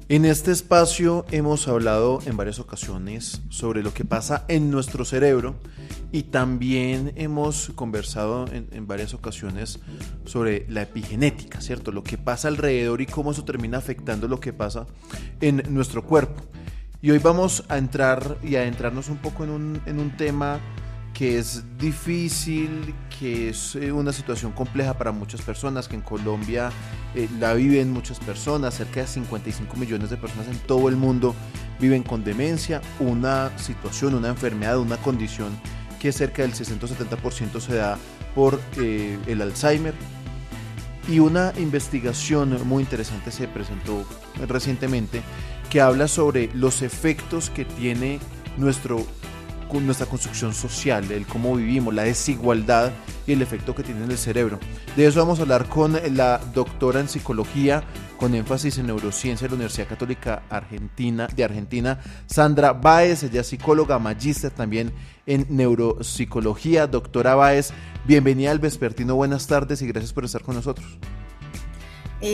En este espacio hemos hablado en varias ocasiones sobre lo que pasa en nuestro cerebro y también hemos conversado en varias ocasiones sobre la epigenética, ¿cierto? Lo que pasa alrededor y cómo eso termina afectando lo que pasa en nuestro cuerpo. Y hoy vamos a entrar y a adentrarnos un poco en un tema que es difícil, que es una situación compleja para muchas personas, que en Colombia la viven muchas personas, cerca de 55 millones de personas en todo el mundo viven con demencia, una situación, una enfermedad, una condición que cerca del 60-70% se da por el Alzheimer. Y una investigación muy interesante se presentó recientemente que habla sobre los efectos que tiene nuestra construcción social, el cómo vivimos, la desigualdad y el efecto que tiene en el cerebro. De eso vamos a hablar con la doctora en psicología con énfasis en neurociencia de la Universidad Católica Argentina, Sandra Báez. Ella es psicóloga, magíster también en neuropsicología. Doctora Báez, bienvenida al Vespertino, buenas tardes y gracias por estar con nosotros.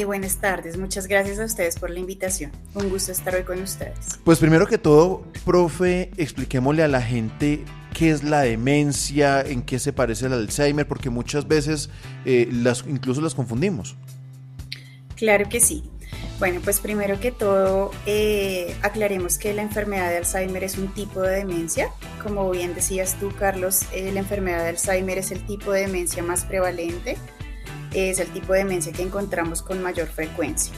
Buenas tardes, muchas gracias a ustedes por la invitación. Un gusto estar hoy con ustedes. Pues primero que todo, profe, expliquémosle a la gente qué es la demencia, en qué se parece al Alzheimer, porque muchas veces incluso las confundimos. Claro que sí. Bueno, pues primero que todo, aclaremos que la enfermedad de Alzheimer es un tipo de demencia. Como bien decías tú, Carlos, la enfermedad de Alzheimer es el tipo de demencia más prevalente, es el tipo de demencia que encontramos con mayor frecuencia.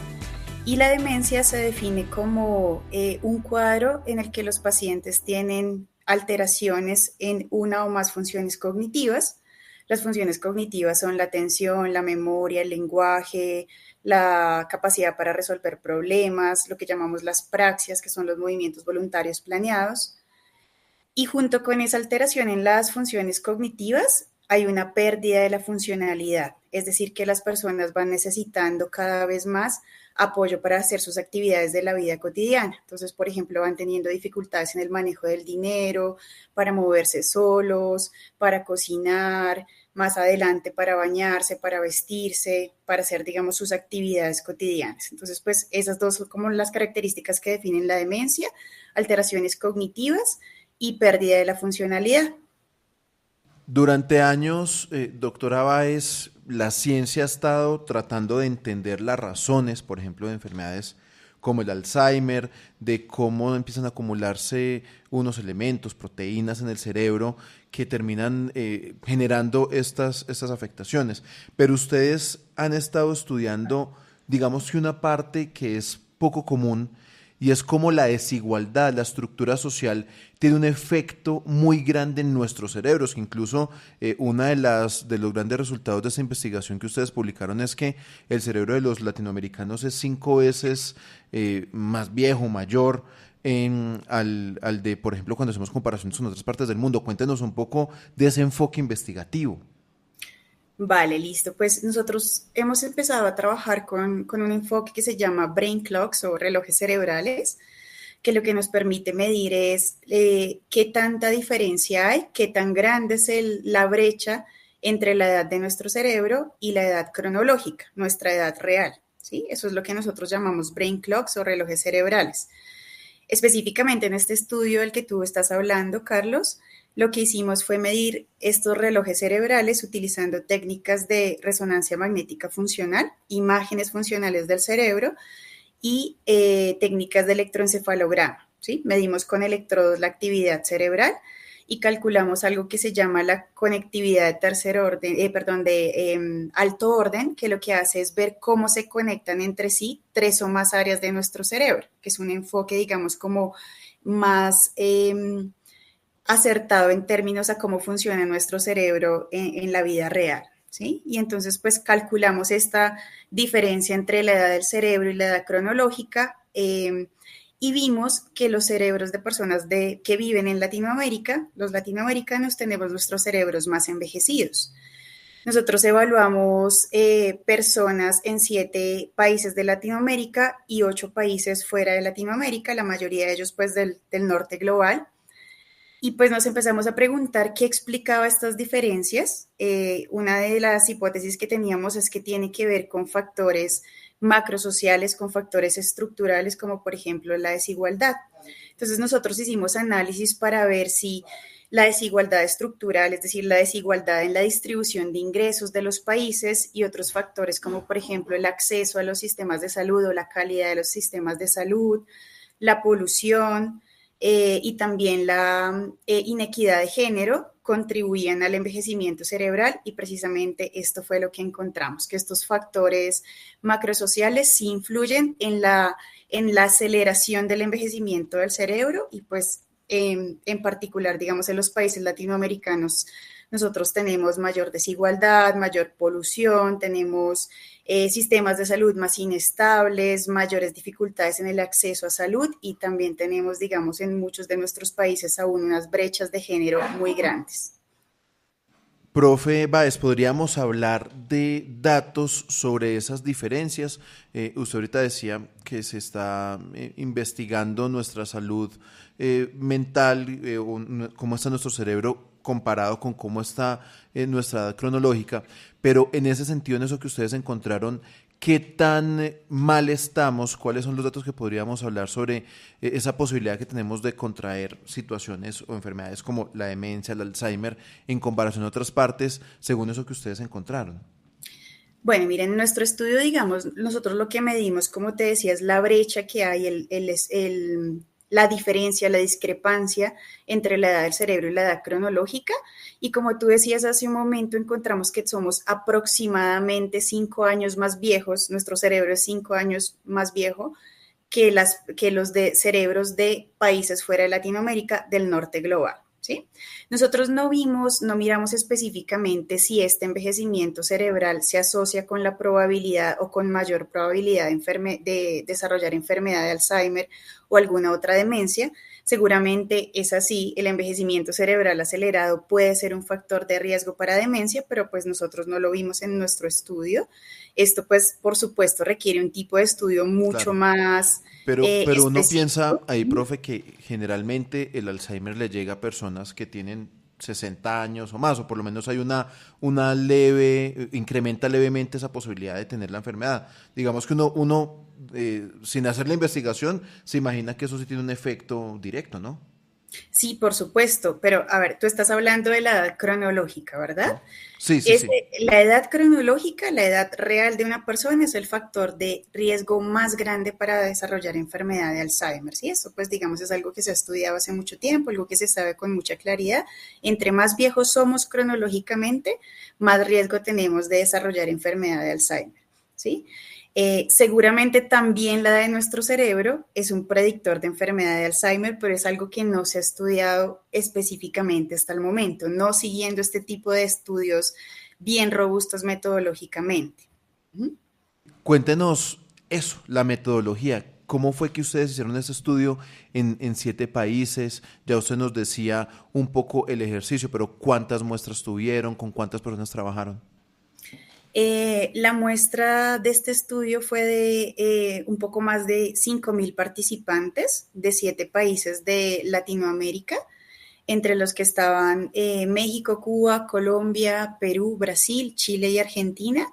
Y la demencia se define como un cuadro en el que los pacientes tienen alteraciones en una o más funciones cognitivas. Las funciones cognitivas son la atención, la memoria, el lenguaje, la capacidad para resolver problemas, lo que llamamos las praxias, que son los movimientos voluntarios planeados. Y junto con esa alteración en las funciones cognitivas, hay una pérdida de la funcionalidad, es decir, que las personas van necesitando cada vez más apoyo para hacer sus actividades de la vida cotidiana. Entonces, por ejemplo, van teniendo dificultades en el manejo del dinero, para moverse solos, para cocinar, más adelante para bañarse, para vestirse, para hacer, digamos, sus actividades cotidianas. Entonces, pues esas dos son como las características que definen la demencia, alteraciones cognitivas y pérdida de la funcionalidad. Durante años, doctora Báez, la ciencia ha estado tratando de entender las razones, por ejemplo, de enfermedades como el Alzheimer, de cómo empiezan a acumularse unos elementos, proteínas en el cerebro que terminan generando estas afectaciones. Pero ustedes han estado estudiando, digamos que una parte que es poco común y es como la desigualdad, la estructura social tiene un efecto muy grande en nuestros cerebros, que incluso una de los grandes resultados de esa investigación que ustedes publicaron es que el cerebro de los latinoamericanos es 5 veces más viejo, mayor al de, por ejemplo, cuando hacemos comparaciones con otras partes del mundo. Cuéntenos un poco de ese enfoque investigativo. Vale, listo. Pues nosotros hemos empezado a trabajar con un enfoque que se llama brain clocks o relojes cerebrales, que lo que nos permite medir es qué tanta diferencia hay, qué tan grande es la brecha entre la edad de nuestro cerebro y la edad cronológica, nuestra edad real. ¿Sí? Eso es lo que nosotros llamamos brain clocks o relojes cerebrales. Específicamente en este estudio del que tú estás hablando, Carlos, lo que hicimos fue medir estos relojes cerebrales utilizando técnicas de resonancia magnética funcional, imágenes funcionales del cerebro y técnicas de electroencefalograma. ¿Sí? Medimos con electrodos la actividad cerebral y calculamos algo que se llama la conectividad de tercer orden, de alto orden, que lo que hace es ver cómo se conectan entre sí tres o más áreas de nuestro cerebro, que es un enfoque, digamos, como más acertado en términos a cómo funciona nuestro cerebro en la vida real. ¿Sí? Y entonces, pues calculamos esta diferencia entre la edad del cerebro y la edad cronológica y vimos que los cerebros de personas que viven en Latinoamérica, los latinoamericanos tenemos nuestros cerebros más envejecidos. Nosotros evaluamos personas en 7 países de Latinoamérica y 8 países fuera de Latinoamérica, la mayoría de ellos pues del norte global. Y pues nos empezamos a preguntar qué explicaba estas diferencias. Una de las hipótesis que teníamos es que tiene que ver con factores macrosociales, con factores estructurales, como por ejemplo la desigualdad. Entonces nosotros hicimos análisis para ver si la desigualdad estructural, es decir, la desigualdad en la distribución de ingresos de los países y otros factores como por ejemplo el acceso a los sistemas de salud o la calidad de los sistemas de salud, la polución, y también la inequidad de género contribuían al envejecimiento cerebral y precisamente esto fue lo que encontramos, que estos factores macrosociales sí influyen en la aceleración del envejecimiento del cerebro y pues en particular, digamos, en los países latinoamericanos nosotros tenemos mayor desigualdad, mayor polución, tenemos sistemas de salud más inestables, mayores dificultades en el acceso a salud y también tenemos, digamos, en muchos de nuestros países aún unas brechas de género muy grandes. Profe Báez, ¿podríamos hablar de datos sobre esas diferencias? Usted ahorita decía que se está investigando nuestra salud mental, cómo está nuestro cerebro comparado con cómo está nuestra edad cronológica, pero en ese sentido, en eso que ustedes encontraron, ¿qué tan mal estamos? ¿Cuáles son los datos que podríamos hablar sobre esa posibilidad que tenemos de contraer situaciones o enfermedades como la demencia, el Alzheimer, en comparación a otras partes, según eso que ustedes encontraron? Bueno, miren, en nuestro estudio, digamos, nosotros lo que medimos, como te decía, es la brecha que hay, la diferencia, la discrepancia entre la edad del cerebro y la edad cronológica. Y como tú decías hace un momento, encontramos que somos aproximadamente 5 años más viejos, nuestro cerebro es 5 años más viejo que los de cerebros de países fuera de Latinoamérica del norte global. ¿Sí? Nosotros no miramos específicamente si este envejecimiento cerebral se asocia con la probabilidad o con mayor probabilidad de desarrollar enfermedad de Alzheimer o alguna otra demencia. Seguramente es así, el envejecimiento cerebral acelerado puede ser un factor de riesgo para demencia, pero pues nosotros no lo vimos en nuestro estudio. Esto pues por supuesto requiere un tipo de estudio mucho Claro. más Pero uno piensa específico. ahí, profe, que generalmente el Alzheimer le llega a personas que tienen 60 años o más, o por lo menos hay una leve, incrementa levemente esa posibilidad de tener la enfermedad. Digamos que sin hacer la investigación, se imagina que eso sí tiene un efecto directo, ¿no? Sí, por supuesto, pero a ver, tú estás hablando de la edad cronológica, ¿verdad? Sí, sí, sí. La edad cronológica, la edad real de una persona es el factor de riesgo más grande para desarrollar enfermedad de Alzheimer, ¿sí? Eso pues digamos es algo que se ha estudiado hace mucho tiempo, algo que se sabe con mucha claridad. Entre más viejos somos cronológicamente, más riesgo tenemos de desarrollar enfermedad de Alzheimer, ¿sí? Seguramente también la de nuestro cerebro es un predictor de enfermedad de Alzheimer, pero es algo que no se ha estudiado específicamente hasta el momento, no siguiendo este tipo de estudios bien robustos metodológicamente. ¿Mm? Cuéntenos eso, la metodología. ¿Cómo fue que ustedes hicieron ese estudio en 7 países? Ya usted nos decía un poco el ejercicio, pero ¿cuántas muestras tuvieron? ¿Con cuántas personas trabajaron? La muestra de este estudio fue de un poco más de 5.000 participantes de 7 países de Latinoamérica, entre los que estaban México, Cuba, Colombia, Perú, Brasil, Chile y Argentina,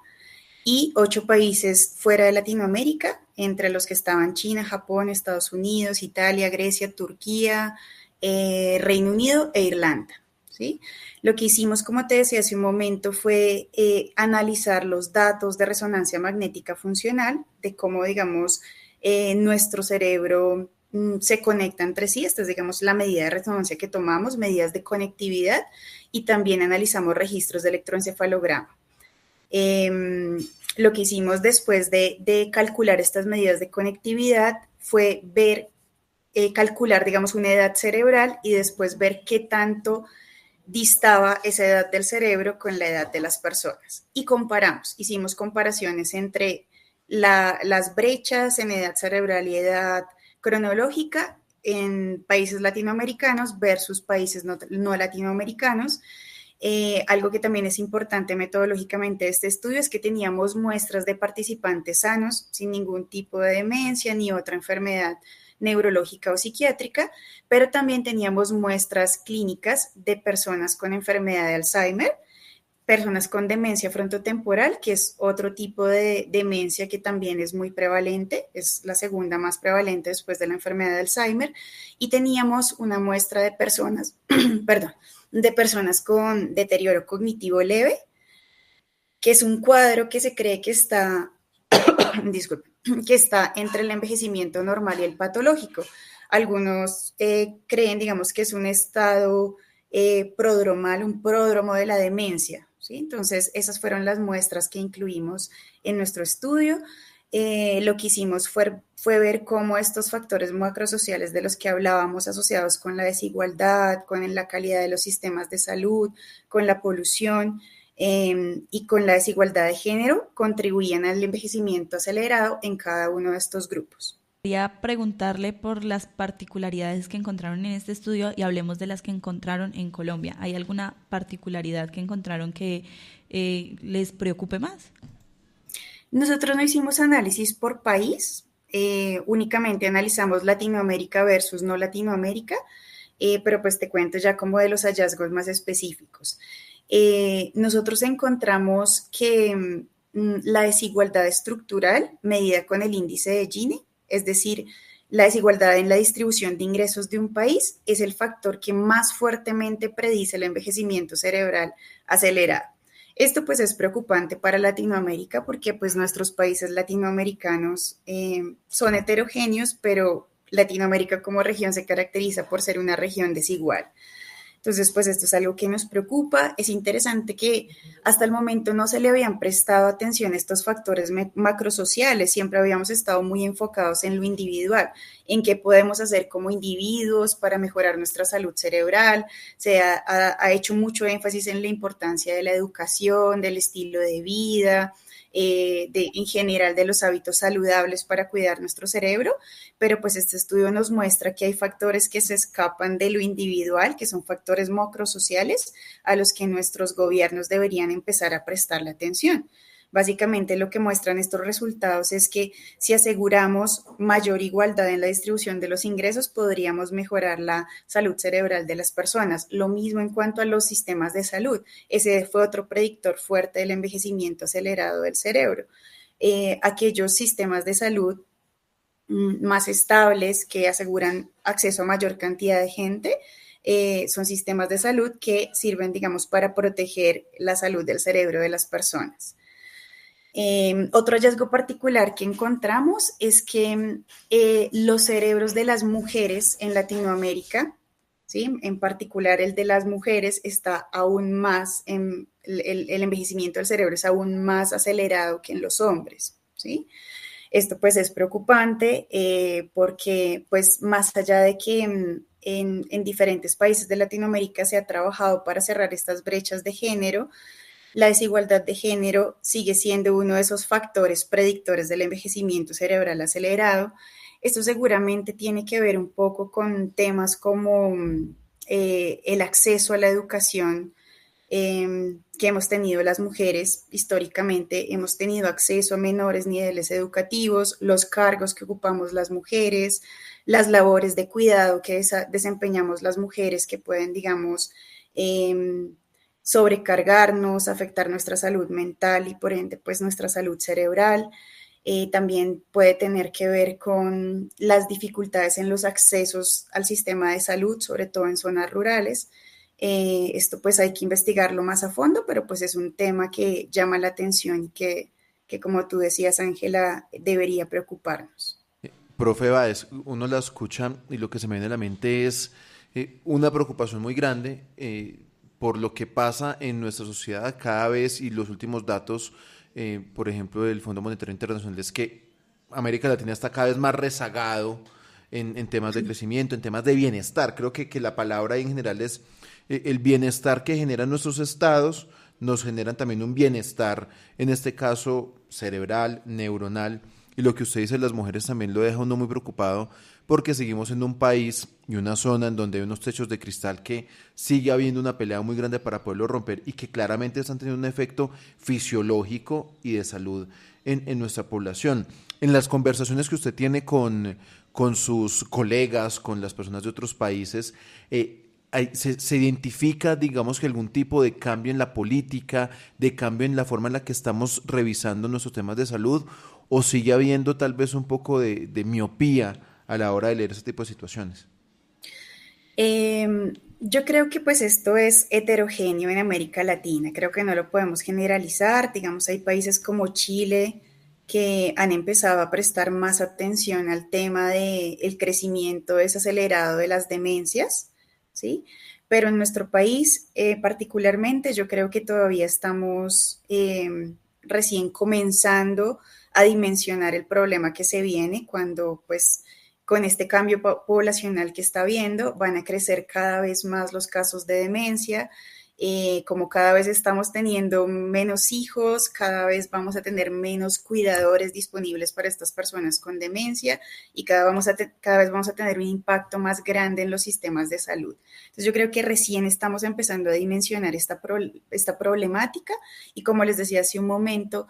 y 8 países fuera de Latinoamérica, entre los que estaban China, Japón, Estados Unidos, Italia, Grecia, Turquía, Reino Unido e Irlanda. ¿Sí? Lo que hicimos, como te decía hace un momento, fue analizar los datos de resonancia magnética funcional, de cómo, digamos, nuestro cerebro se conecta entre sí. Esta es, digamos, la medida de resonancia que tomamos, medidas de conectividad, y también analizamos registros de electroencefalograma. Lo que hicimos después de calcular estas medidas de conectividad fue calcular, digamos, una edad cerebral y después ver qué tanto distaba esa edad del cerebro con la edad de las personas. Y hicimos comparaciones entre las brechas en edad cerebral y edad cronológica en países latinoamericanos versus países no latinoamericanos. Algo que también es importante metodológicamente de este estudio es que teníamos muestras de participantes sanos, sin ningún tipo de demencia ni otra enfermedad neurológica o psiquiátrica, pero también teníamos muestras clínicas de personas con enfermedad de Alzheimer, personas con demencia frontotemporal, que es otro tipo de demencia que también es muy prevalente, es la segunda más prevalente después de la enfermedad de Alzheimer, y teníamos una muestra de personas, perdón, de personas con deterioro cognitivo leve, que es un cuadro que se cree que está, disculpe, que está entre el envejecimiento normal y el patológico. Algunos creen, digamos, que es un estado prodromal, un pródromo de la demencia, ¿sí? Entonces, esas fueron las muestras que incluimos en nuestro estudio. Lo que hicimos fue ver cómo estos factores macrosociales de los que hablábamos, asociados con la desigualdad, con la calidad de los sistemas de salud, con la polución, y con la desigualdad de género, contribuían al envejecimiento acelerado en cada uno de estos grupos. Quería preguntarle por las particularidades que encontraron en este estudio y hablemos de las que encontraron en Colombia. ¿Hay alguna particularidad que encontraron que les preocupe más? Nosotros no hicimos análisis por país, únicamente analizamos Latinoamérica versus no Latinoamérica, pero pues te cuento ya como de los hallazgos más específicos. Nosotros encontramos que la desigualdad estructural medida con el índice de Gini, es decir, la desigualdad en la distribución de ingresos de un país, es el factor que más fuertemente predice el envejecimiento cerebral acelerado. Esto pues es preocupante para Latinoamérica porque pues nuestros países latinoamericanos son heterogéneos, pero Latinoamérica como región se caracteriza por ser una región desigual. Entonces, pues esto es algo que nos preocupa. Es interesante que hasta el momento no se le habían prestado atención a estos factores macrosociales. Siempre habíamos estado muy enfocados en lo individual, en qué podemos hacer como individuos para mejorar nuestra salud cerebral. Se ha hecho mucho énfasis en la importancia de la educación, del estilo de vida, en general de los hábitos saludables para cuidar nuestro cerebro, pero pues este estudio nos muestra que hay factores que se escapan de lo individual, que son factores macrosociales a los que nuestros gobiernos deberían empezar a prestarle atención. Básicamente lo que muestran estos resultados es que si aseguramos mayor igualdad en la distribución de los ingresos, podríamos mejorar la salud cerebral de las personas. Lo mismo en cuanto a los sistemas de salud. Ese fue otro predictor fuerte del envejecimiento acelerado del cerebro. Aquellos sistemas de salud más estables que aseguran acceso a mayor cantidad de gente, son sistemas de salud que sirven, digamos, para proteger la salud del cerebro de las personas. Otro hallazgo particular que encontramos es que los cerebros de las mujeres en Latinoamérica, ¿sí? En particular el de las mujeres, está aún más, el envejecimiento del cerebro es aún más acelerado que en los hombres, ¿sí? Esto pues es preocupante porque pues más allá de que en diferentes países de Latinoamérica se ha trabajado para cerrar estas brechas de género, la desigualdad de género sigue siendo uno de esos factores predictores del envejecimiento cerebral acelerado. Esto seguramente tiene que ver un poco con temas como el acceso a la educación que hemos tenido las mujeres históricamente. Hemos tenido acceso a menores niveles educativos, los cargos que ocupamos las mujeres, las labores de cuidado que desempeñamos las mujeres que pueden, digamos, sobrecargarnos, afectar nuestra salud mental y por ende pues nuestra salud cerebral. También puede tener que ver con las dificultades en los accesos al sistema de salud, sobre todo en zonas rurales. Esto pues hay que investigarlo más a fondo, pero pues es un tema que llama la atención y que como tú decías, Ángela, debería preocuparnos. Profe Báez, uno la escucha y lo que se me viene a la mente es una preocupación muy grande por lo que pasa en nuestra sociedad cada vez, y los últimos datos, por ejemplo, del Fondo Monetario Internacional, es que América Latina está cada vez más rezagado en temas de crecimiento, en temas de bienestar. Creo que la palabra ahí en general es el bienestar que generan nuestros estados, nos generan también un bienestar, en este caso cerebral, neuronal, y lo que usted dice, las mujeres también lo deja uno muy preocupado, porque seguimos en un país y una zona en donde hay unos techos de cristal que sigue habiendo una pelea muy grande para poderlo romper y que claramente están teniendo un efecto fisiológico y de salud en nuestra población. En las conversaciones que usted tiene con con sus colegas, con las personas de otros países, se identifica, digamos, que algún tipo de cambio en la política, de cambio en la forma en la que estamos revisando nuestros temas de salud, o sigue habiendo tal vez un poco de miopía a la hora de leer ese tipo de situaciones? Yo creo que pues esto es heterogéneo en América Latina, creo que no lo podemos generalizar, digamos, hay países como Chile que han empezado a prestar más atención al tema del crecimiento desacelerado de las demencias, ¿sí? Pero en nuestro país particularmente yo creo que todavía estamos recién comenzando a dimensionar el problema que se viene cuando pues con este cambio poblacional que está habiendo, van a crecer cada vez más los casos de demencia. Como cada vez estamos teniendo menos hijos, cada vez vamos a tener menos cuidadores disponibles para estas personas con demencia y cada vez vamos a tener un impacto más grande en los sistemas de salud. Entonces yo creo que recién estamos empezando a dimensionar esta problemática y como les decía hace un momento,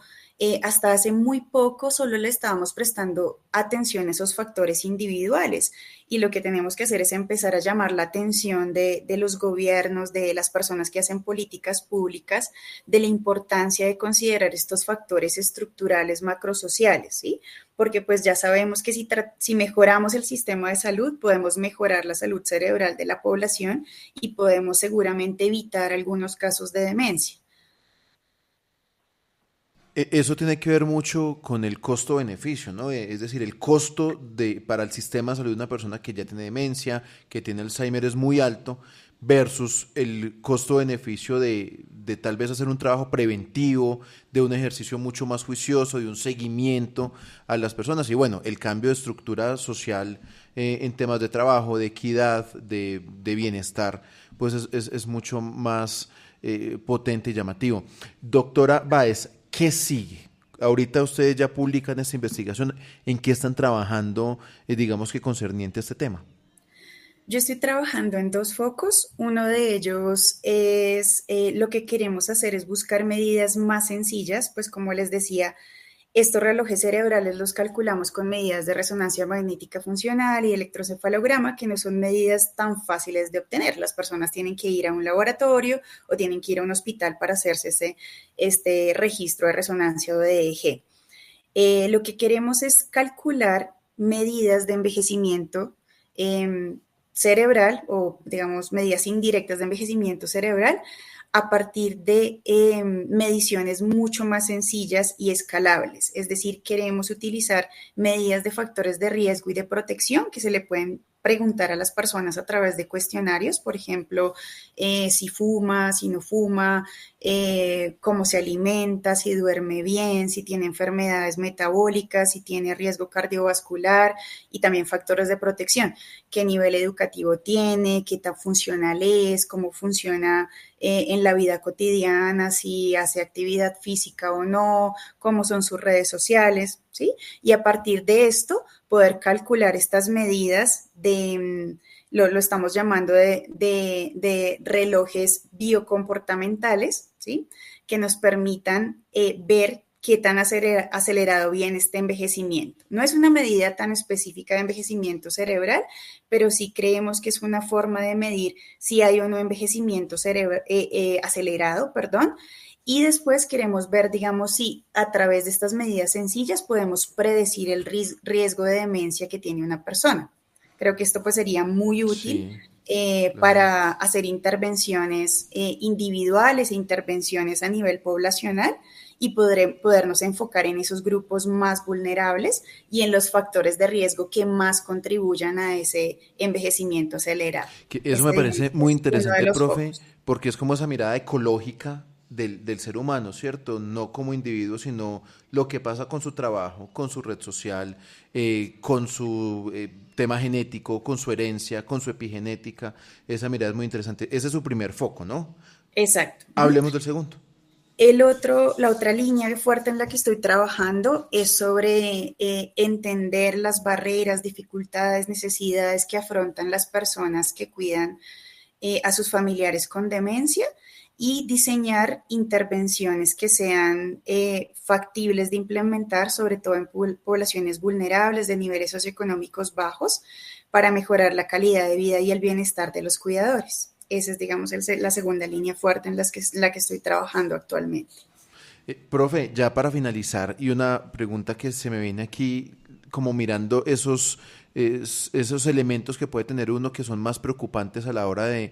hasta hace muy poco solo le estábamos prestando atención a esos factores individuales y lo que tenemos que hacer es empezar a llamar la atención de los gobiernos, de las personas que hacen políticas públicas, de la importancia de considerar estos factores estructurales macrosociales, ¿sí? Porque pues ya sabemos que si mejoramos el sistema de salud, podemos mejorar la salud cerebral de la población y podemos seguramente evitar algunos casos de demencia. Eso tiene que ver mucho con el costo-beneficio, ¿no? Es decir, el costo para el sistema de salud de una persona que ya tiene demencia, que tiene Alzheimer es muy alto, versus el costo-beneficio de tal vez hacer un trabajo preventivo, de un ejercicio mucho más juicioso, de un seguimiento a las personas. Y bueno, el cambio de estructura social en temas de trabajo, de equidad, de bienestar, pues es mucho más potente y llamativo. Doctora Báez, ¿qué sigue? Ahorita ustedes ya publican esta investigación. ¿En qué están trabajando, digamos que concerniente a este tema? Yo estoy trabajando en dos focos. Uno de ellos es lo que queremos hacer es buscar medidas más sencillas, pues como les decía, estos relojes cerebrales los calculamos con medidas de resonancia magnética funcional y electrocefalograma, que no son medidas tan fáciles de obtener. Las personas tienen que ir a un laboratorio o tienen que ir a un hospital para hacerse este registro de resonancia o de EEG. Lo que queremos es calcular medidas de envejecimiento cerebral o, digamos, medidas indirectas de envejecimiento cerebral a partir de mediciones mucho más sencillas y escalables. Es decir, queremos utilizar medidas de factores de riesgo y de protección que se le pueden preguntar a las personas a través de cuestionarios, por ejemplo, si fuma, si no fuma, cómo se alimenta, si duerme bien, si tiene enfermedades metabólicas, si tiene riesgo cardiovascular y también factores de protección, qué nivel educativo tiene, qué tan funcional es, cómo funciona en la vida cotidiana, si hace actividad física o no, cómo son sus redes sociales, ¿sí? Y a partir de esto, poder calcular estas medidas lo estamos llamando de relojes biocomportamentales, ¿sí? Que nos permitan ver qué tan acelerado viene este envejecimiento. No es una medida tan específica de envejecimiento cerebral, pero sí creemos que es una forma de medir si hay o no envejecimiento acelerado, perdón. Y después queremos ver, digamos, si a través de estas medidas sencillas podemos predecir el riesgo de demencia que tiene una persona. Creo que esto pues sería muy útil Sí, para claramente. hacer intervenciones individuales e intervenciones a nivel poblacional y podernos enfocar en esos grupos más vulnerables y en los factores de riesgo que más contribuyan a ese envejecimiento acelerado. Que eso me Este, parece digamos, muy es uno de interesante, los profe, focos. porque es como esa mirada ecológica del ser humano, ¿cierto? No como individuo, sino lo que pasa con su trabajo, con su red social, con su tema genético, con su herencia, con su epigenética. Esa mirada es muy interesante. Ese es su primer foco, ¿no? Exacto. Ujú. Hablemos del segundo. La otra línea fuerte en la que estoy trabajando es sobre entender las barreras, dificultades, necesidades que afrontan las personas que cuidan a sus familiares con demencia y diseñar intervenciones que sean factibles de implementar, sobre todo en poblaciones vulnerables de niveles socioeconómicos bajos, para mejorar la calidad de vida y el bienestar de los cuidadores. Esa es, digamos, la segunda línea fuerte en la que estoy trabajando actualmente. Profe, ya para finalizar, y una pregunta que se me viene aquí, como mirando esos elementos que puede tener uno que son más preocupantes a la hora de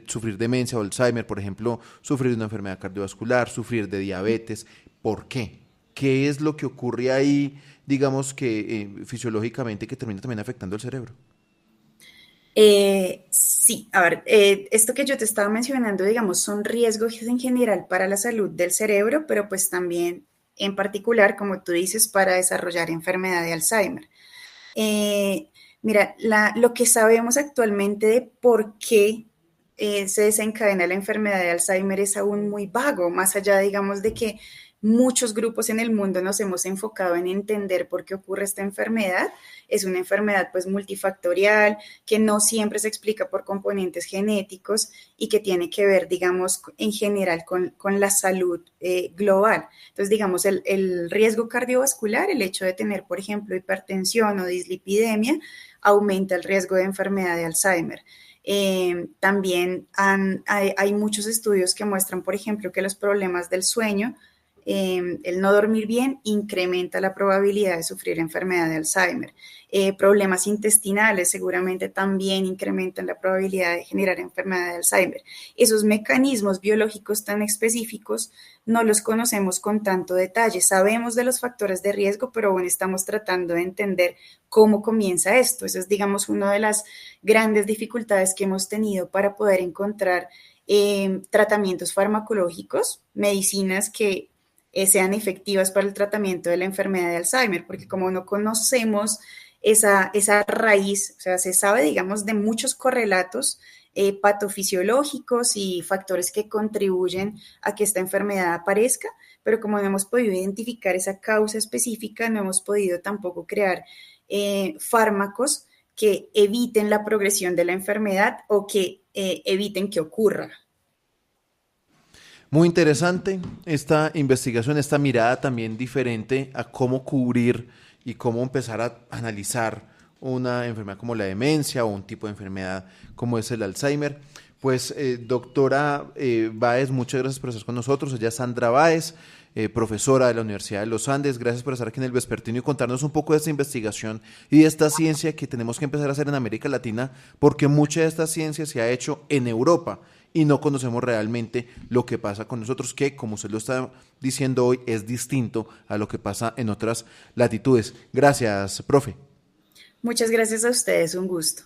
sufrir demencia o Alzheimer, por ejemplo, sufrir de una enfermedad cardiovascular, sufrir de diabetes. ¿Por qué? ¿Qué es lo que ocurre ahí, digamos que fisiológicamente, que termina también afectando el cerebro? Sí, a ver, esto que yo te estaba mencionando, digamos, son riesgos en general para la salud del cerebro, pero pues también en particular, como tú dices, para desarrollar enfermedad de Alzheimer. Eh, Mira, lo que sabemos actualmente de por qué se desencadena la enfermedad de Alzheimer es aún muy vago, más allá, digamos, de que muchos grupos en el mundo nos hemos enfocado en entender por qué ocurre esta enfermedad. Es una enfermedad pues multifactorial, que no siempre se explica por componentes genéticos y que tiene que ver, digamos, en general con la salud global. Entonces, digamos, el riesgo cardiovascular, el hecho de tener, por ejemplo, hipertensión o dislipidemia, aumenta el riesgo de enfermedad de Alzheimer. También hay muchos estudios que muestran, por ejemplo, que los problemas del sueño, el no dormir bien incrementa la probabilidad de sufrir enfermedad de Alzheimer. Problemas intestinales seguramente también incrementan la probabilidad de generar enfermedad de Alzheimer. Esos mecanismos biológicos tan específicos no los conocemos con tanto detalle. Sabemos de los factores de riesgo, pero aún estamos tratando de entender cómo comienza esto. Esa es, digamos, una de las grandes dificultades que hemos tenido para poder encontrar tratamientos farmacológicos, medicinas que sean efectivas para el tratamiento de la enfermedad de Alzheimer, porque como no conocemos esa raíz, o sea, se sabe, digamos, de muchos correlatos patofisiológicos y factores que contribuyen a que esta enfermedad aparezca, pero como no hemos podido identificar esa causa específica, no hemos podido tampoco crear fármacos que eviten la progresión de la enfermedad o que eviten que ocurra. Muy interesante esta investigación, esta mirada también diferente a cómo cubrir y cómo empezar a analizar una enfermedad como la demencia o un tipo de enfermedad como es el Alzheimer. Pues doctora Báez, muchas gracias por estar con nosotros. Ella es Sandra Báez, profesora de la Universidad de los Andes. Gracias por estar aquí en el Vespertino y contarnos un poco de esta investigación y de esta ciencia que tenemos que empezar a hacer en América Latina, porque mucha de esta ciencia se ha hecho en Europa y no conocemos realmente lo que pasa con nosotros, que como usted lo está diciendo hoy, es distinto a lo que pasa en otras latitudes. Gracias, profe. Muchas gracias a ustedes, un gusto.